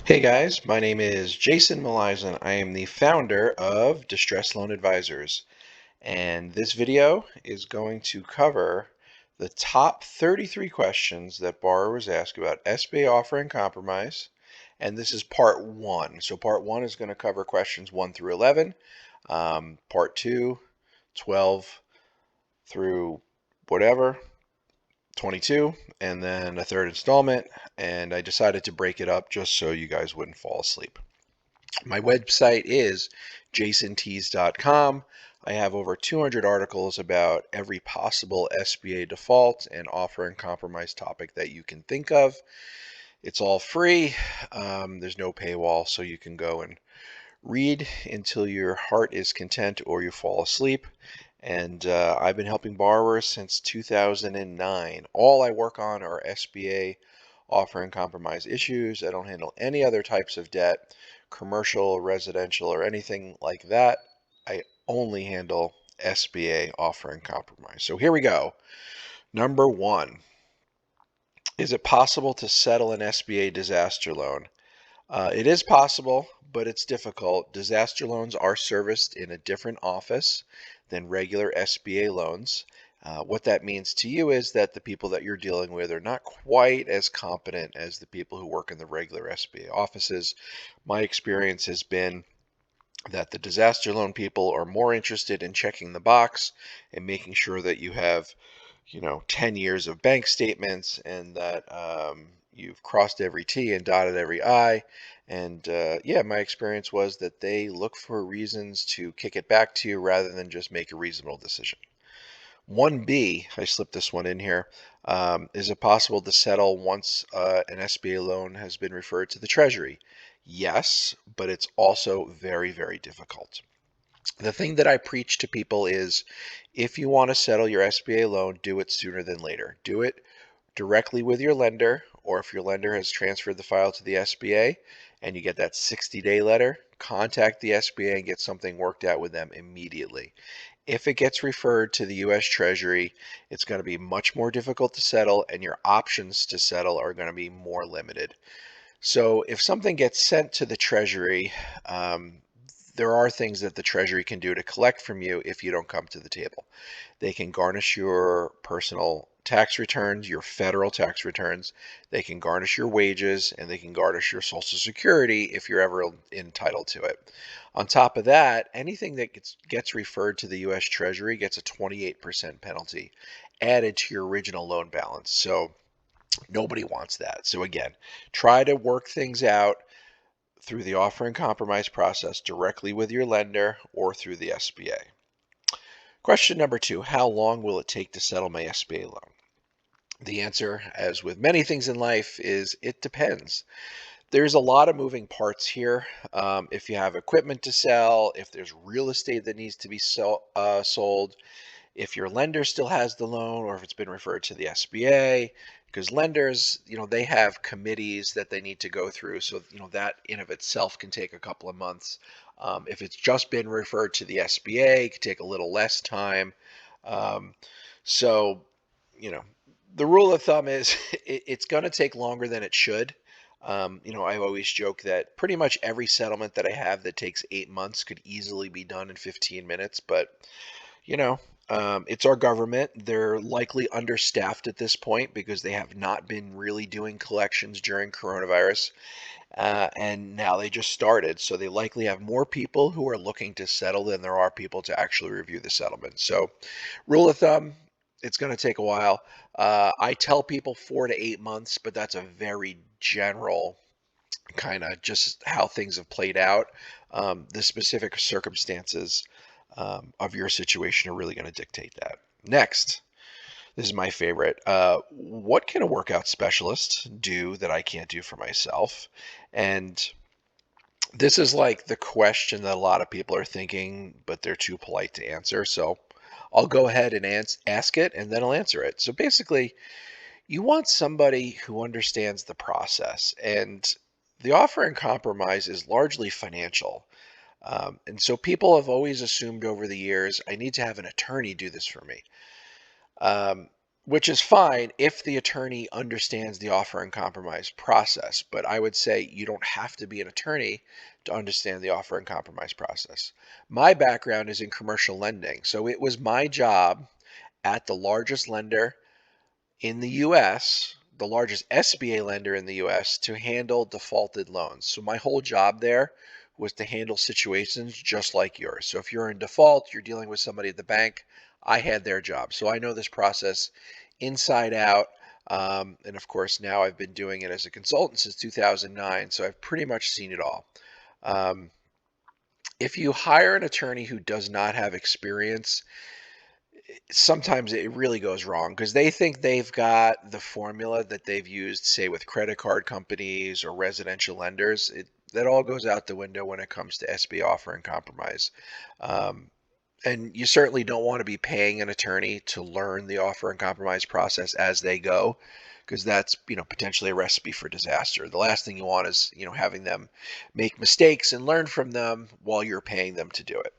Hey guys, my name is Jason Milleisen. I am the founder of Distress Loan Advisors, and this video is going to cover the top 33 questions that borrowers ask about SBA offer and compromise, and this is part one. So part one is going to cover questions 1 through 11, part two, 12 through whatever, 22, and then a third installment, and I decided to break it up just so you guys wouldn't fall asleep. My website is jasontees.com. I have over 200 articles about every possible SBA default and offer and compromise topic that you can think of. It's all free. There's no paywall, so you can go and read until your heart is content or you fall asleep. And I've been helping borrowers since 2009. All I work on are SBA offer and compromise issues. I don't handle any other types of debt, commercial, residential, or anything like that. I only handle SBA offer and compromise. So here we go. Number one, is it possible to settle an SBA disaster loan? It is possible, but it's difficult. Disaster loans are serviced in a different office than regular SBA loans. What that means to you is that the people that you're dealing with are not quite as competent as the people who work in the regular SBA offices. My experience has been that the disaster loan people are more interested in checking the box and making sure that you have 10 years of bank statements and that you've crossed every T and dotted every I. And yeah, my experience was that they look for reasons to kick it back to you rather than just make a reasonable decision. 1B, I slipped this one in here. Is it possible to settle once an SBA loan has been referred to the Treasury? Yes, but it's also very, very difficult. The thing that I preach to people is if you want to settle your SBA loan, do it sooner than later. Do it directly with your lender, or if your lender has transferred the file to the SBA and you get that 60-day letter, contact the SBA and get something worked out with them immediately. If it gets referred to the US Treasury, it's going to be much more difficult to settle, and your options to settle are going to be more limited. So if something gets sent to the Treasury, there are things that the Treasury can do to collect from you if you don't come to the table. They can garnish your personal tax returns, your federal tax returns. They can garnish your wages, and they can garnish your Social Security if you're ever entitled to it. On top of that, anything that gets referred to the US Treasury gets a 28% penalty added to your original loan balance. So nobody wants that. So again, try to work things out through the offer and compromise process directly with your lender or through the SBA. Question number 2, how long will it take to settle my SBA loan? The answer, as with many things in life, is it depends. There's a lot of moving parts here. If you have equipment to sell, if there's real estate that needs to be sold, if your lender still has the loan or if it's been referred to the SBA, because lenders, they have committees that they need to go through. So, that in of itself can take a couple of months. If it's just been referred to the SBA, it could take a little less time. Um, so, you know, the rule of thumb is it's going to take longer than it should. I always joke that pretty much every settlement that I have that takes 8 months could easily be done in 15 minutes, but you know, it's our government. They're likely understaffed at this point because they have not been really doing collections during coronavirus. And now they just started. So they likely have more people who are looking to settle than there are people to actually review the settlement. So, rule of thumb, it's going to take a while. I tell people 4 to 8 months, but that's a very general kind of just how things have played out. The specific circumstances of your situation are really going to dictate that. Next, this is my favorite. What can a workout specialist do that I can't do for myself? And this is like the question that a lot of people are thinking, but they're too polite to answer. So I'll go ahead and ask it and then I'll answer it. So basically, you want somebody who understands the process, and the offer and compromise is largely financial. And so people have always assumed over the years, I need to have an attorney do this for me. Um, which is fine if the attorney understands the offer and compromise process. But I would say you don't have to be an attorney to understand the offer and compromise process. My background is in commercial lending, so it was my job at the largest lender in the US, the largest SBA lender in the US, to handle defaulted loans. So my whole job there was to handle situations just like yours. So if you're in default, you're dealing with somebody at the bank, I had their job. So I know this process inside out. And of course, now I've been doing it as a consultant since 2009. So I've pretty much seen it all. Um, if you hire an attorney who does not have experience, sometimes it really goes wrong because they think they've got the formula that they've used, say, with credit card companies or residential lenders. That all goes out the window when it comes to SBA offer and compromise. Um, and you certainly don't want to be paying an attorney to learn the offer and compromise process as they go, because that's, potentially a recipe for disaster. The last thing you want is, having them make mistakes and learn from them while you're paying them to do it.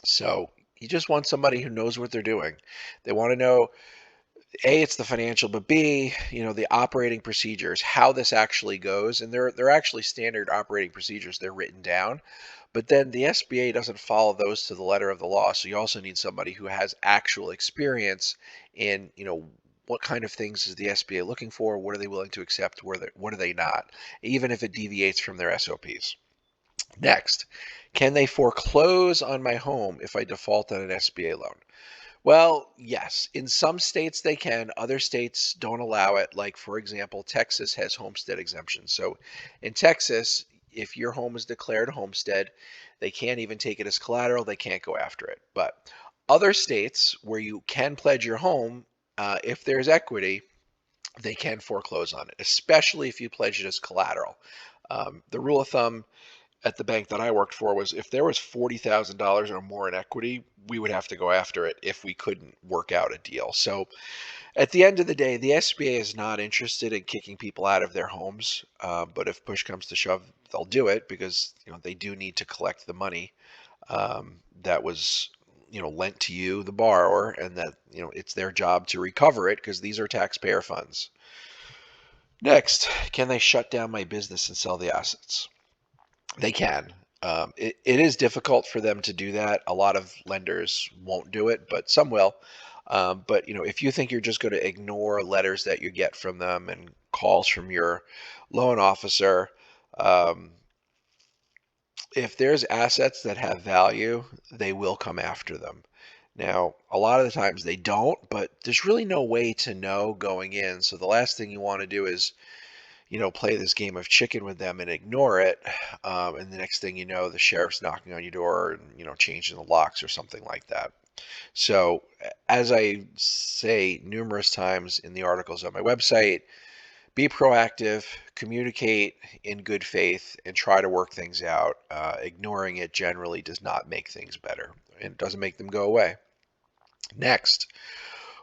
So you just want somebody who knows what they're doing. They want to know, A, it's the financial, but B, the operating procedures, how this actually goes. And they're actually standard operating procedures. They're written down. But then the SBA doesn't follow those to the letter of the law. So you also need somebody who has actual experience in, what kind of things is the SBA looking for? What are they willing to accept? What are they not? Even if it deviates from their SOPs. Next, can they foreclose on my home if I default on an SBA loan? Well, yes. In some states they can, other states don't allow it. Like, for example, Texas has homestead exemptions. So in Texas, if your home is declared a homestead, they can't even take it as collateral. They can't go after it. But other states where you can pledge your home, if there's equity, they can foreclose on it, especially if you pledge it as collateral. The rule of thumb at the bank that I worked for was if there was $40,000 or more in equity, we would have to go after it if we couldn't work out a deal. So at the end of the day, the SBA is not interested in kicking people out of their homes. But if push comes to shove, they'll do it because they do need to collect the money that was lent to you, the borrower, and that it's their job to recover it because these are taxpayer funds. Next, can they shut down my business and sell the assets? They can. It is difficult for them to do that. A lot of lenders won't do it, but some will. But if you think you're just going to ignore letters that you get from them and calls from your loan officer, um, if there's assets that have value, they will come after them. Now, a lot of the times they don't, but there's really no way to know going in. So the last thing you want to do is play this game of chicken with them and ignore it. And the next thing you know, the sheriff's knocking on your door and, changing the locks or something like that. So, as I say numerous times in the articles on my website, be proactive, communicate in good faith, and try to work things out. Ignoring it generally does not make things better, and it doesn't make them go away. Next,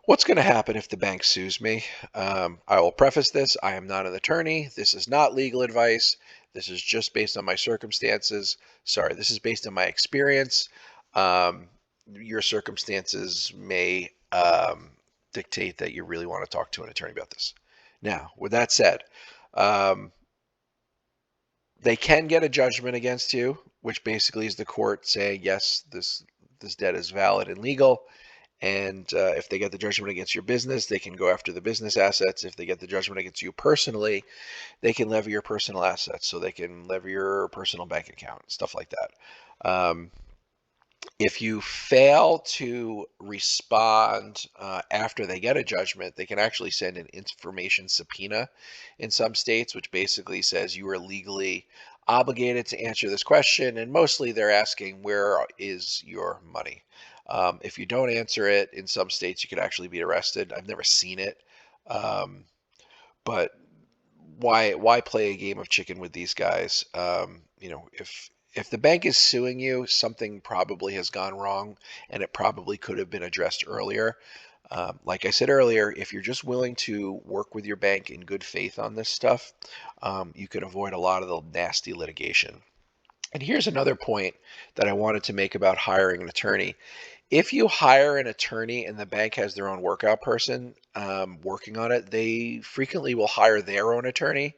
what's going to happen if the bank sues me? I will preface this. I am not an attorney. This is not legal advice. This is just based on my circumstances. Sorry, this is based on my experience. Your circumstances may dictate that you really want to talk to an attorney about this. Now, with that said, um, they can get a judgment against you, which basically is the court saying, yes, this debt is valid and legal. And if they get the judgment against your business, they can go after the business assets. If they get the judgment against you personally, they can levy your personal assets. So they can levy your personal bank account, stuff like that. If you fail to respond after they get a judgment, they can actually send an information subpoena in some states, which basically says you are legally obligated to answer this question. And mostly they're asking, where is your money? If you don't answer it, in some states, you could actually be arrested. I've never seen it. But why play a game of chicken with these guys? If the bank is suing you, something probably has gone wrong, and it probably could have been addressed earlier. Like I said earlier, if you're just willing to work with your bank in good faith on this stuff, you could avoid a lot of the nasty litigation. And here's another point that I wanted to make about hiring an attorney. If you hire an attorney and the bank has their own workout person working on it, they frequently will hire their own attorney.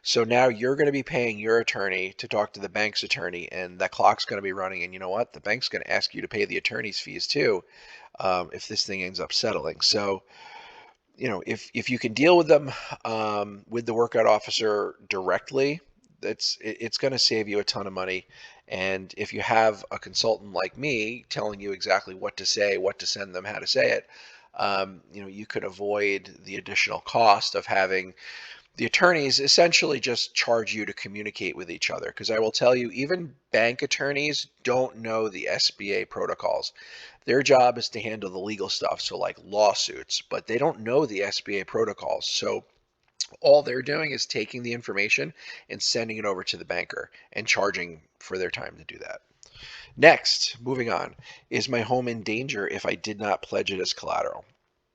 So now you're going to be paying your attorney to talk to the bank's attorney, and that clock's going to be running. And you know what? The bank's going to ask you to pay the attorney's fees too, if this thing ends up settling. So, if you can deal with them with the workout officer directly, it's going to save you a ton of money. And if you have a consultant like me telling you exactly what to say, what to send them, how to say it, you could avoid the additional cost of having the attorneys essentially just charge you to communicate with each other. Because I will tell you, even bank attorneys don't know the SBA protocols. Their job is to handle the legal stuff, so like lawsuits, but they don't know the SBA protocols. So all they're doing is taking the information and sending it over to the banker and charging for their time to do that. Next, moving on, is my home in danger if I did not pledge it as collateral?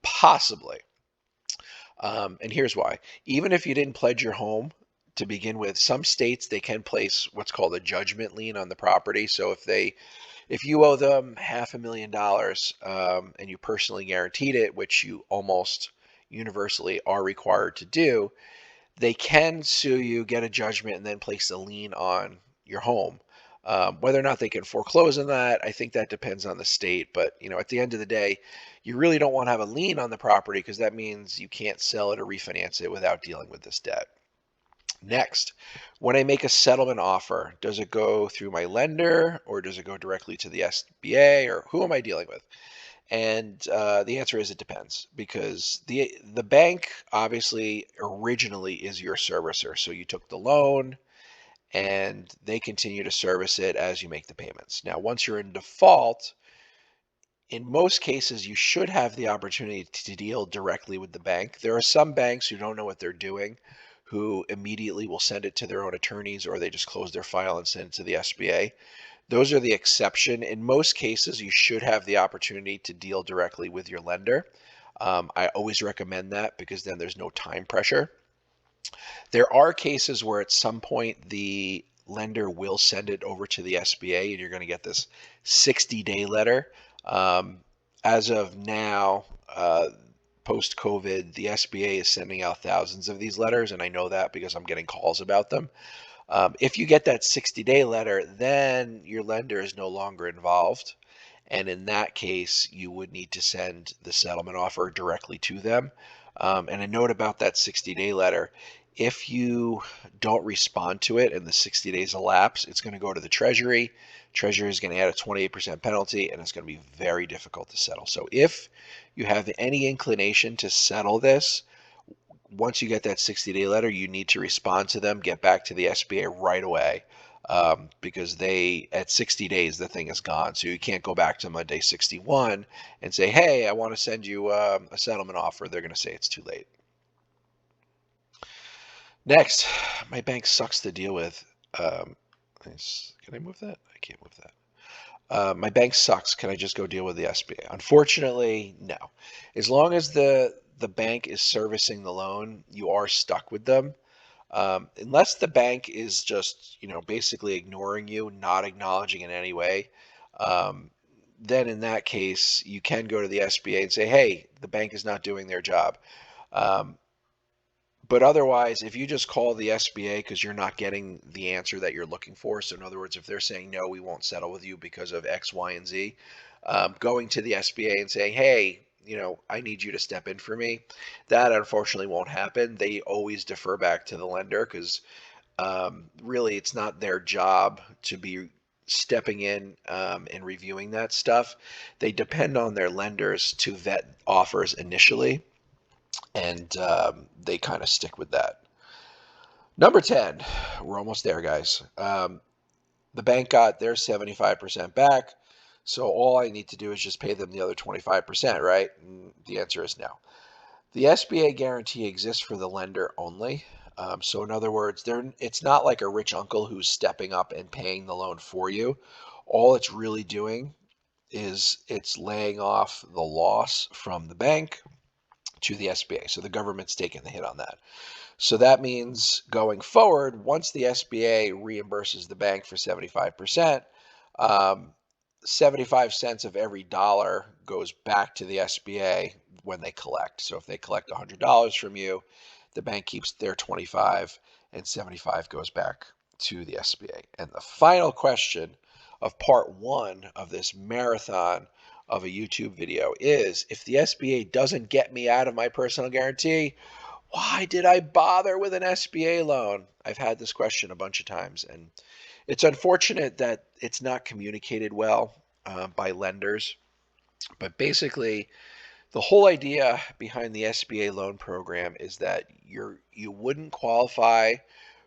Possibly. And here's why. Even if you didn't pledge your home to begin with, some states they can place what's called a judgment lien on the property. So if you owe them $500,000 and you personally guaranteed it, which you almost universally are required to do, they can sue you, get a judgment, and then place a lien on your home. Whether or not they can foreclose on that, I think that depends on the state. But at the end of the day, you really don't want to have a lien on the property because that means you can't sell it or refinance it without dealing with this debt. Next, when I make a settlement offer, does it go through my lender or does it go directly to the SBA, or who am I dealing with? And the answer is it depends, because the bank obviously originally is your servicer. So you took the loan and they continue to service it as you make the payments. Now, once you're in default, in most cases, you should have the opportunity to deal directly with the bank. There are some banks who don't know what they're doing, who immediately will send it to their own attorneys, or they just close their file and send it to the SBA. Those are the exception. In most cases, you should have the opportunity to deal directly with your lender. I always recommend that because then there's no time pressure. There are cases where at some point the lender will send it over to the SBA and you're going to get this 60-day letter. As of now, post-COVID, the SBA is sending out thousands of these letters, and I know that because I'm getting calls about them. If you get that 60-day letter, then your lender is no longer involved. And in that case, you would need to send the settlement offer directly to them. And a note about that 60-day letter: if you don't respond to it and the 60 days elapse, it's going to go to the Treasury. Treasury is going to add a 28% penalty, and it's going to be very difficult to settle. So if you have any inclination to settle this, once you get that 60-day letter, you need to respond to them, get back to the SBA right away, because at 60 days, the thing is gone. So you can't go back to them on day 61 and say, hey, I want to send you a settlement offer. They're going to say it's too late. Next, my bank sucks to deal with. Can I move that? I can't move that. My bank sucks. Can I just go deal with the SBA? Unfortunately, no. As long as the bank is servicing the loan, you are stuck with them. Unless the bank is just, basically ignoring you, not acknowledging in any way, then in that case, you can go to the SBA and say, hey, the bank is not doing their job. But otherwise, if you just call the SBA because you're not getting the answer that you're looking for, so in other words, if they're saying, no, we won't settle with you because of X, Y, and Z, going to the SBA and saying, hey, I need you to step in for me, that unfortunately won't happen. They always defer back to the lender because really it's not their job to be stepping in and reviewing that stuff. They depend on their lenders to vet offers initially, and they kind of stick with that. Number 10, we're almost there, guys. The bank got their 75% back, so all I need to do is just pay them the other 25%, right? And the answer is no. The SBA guarantee exists for the lender only. So in other words, it's not like a rich uncle who's stepping up and paying the loan for you. All it's really doing is it's laying off the loss from the bank to the SBA. So the government's taking the hit on that. So that means going forward, once the SBA reimburses the bank for 75%, 75 cents of every dollar goes back to the SBA when they collect. So if they collect $100 from you, the bank keeps their 25 and 75 goes back to the SBA. And the final question of part one of this marathon of a YouTube video is, if the SBA doesn't get me out of my personal guarantee, why did I bother with an SBA loan? I've had this question a bunch of times, and it's unfortunate that it's not communicated well by lenders. But basically, the whole idea behind the SBA loan program is that you wouldn't qualify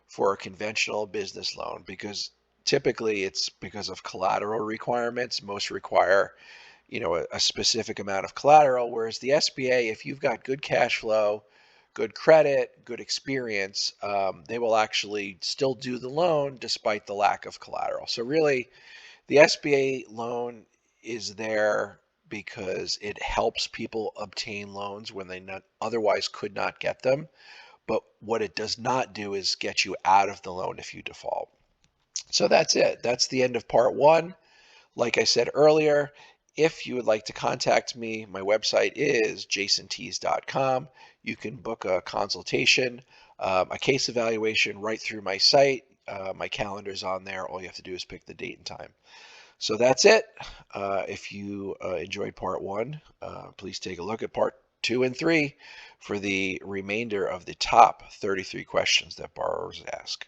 for a conventional business loan because typically it's because of collateral requirements. Most require, a specific amount of collateral, whereas the SBA, if you've got good cash flow, good credit, good experience, they will actually still do the loan despite the lack of collateral. So really, the SBA loan is there because it helps people obtain loans when they otherwise could not get them. But what it does not do is get you out of the loan if you default. So that's it. That's the end of part one. Like I said earlier, if you would like to contact me, my website is jasontees.com. You can book a consultation, a case evaluation right through my site. My calendar's on there. All you have to do is pick the date and time. So that's it. If you enjoyed part one, please take a look at part 2 and 3 for the remainder of the top 33 questions that borrowers ask.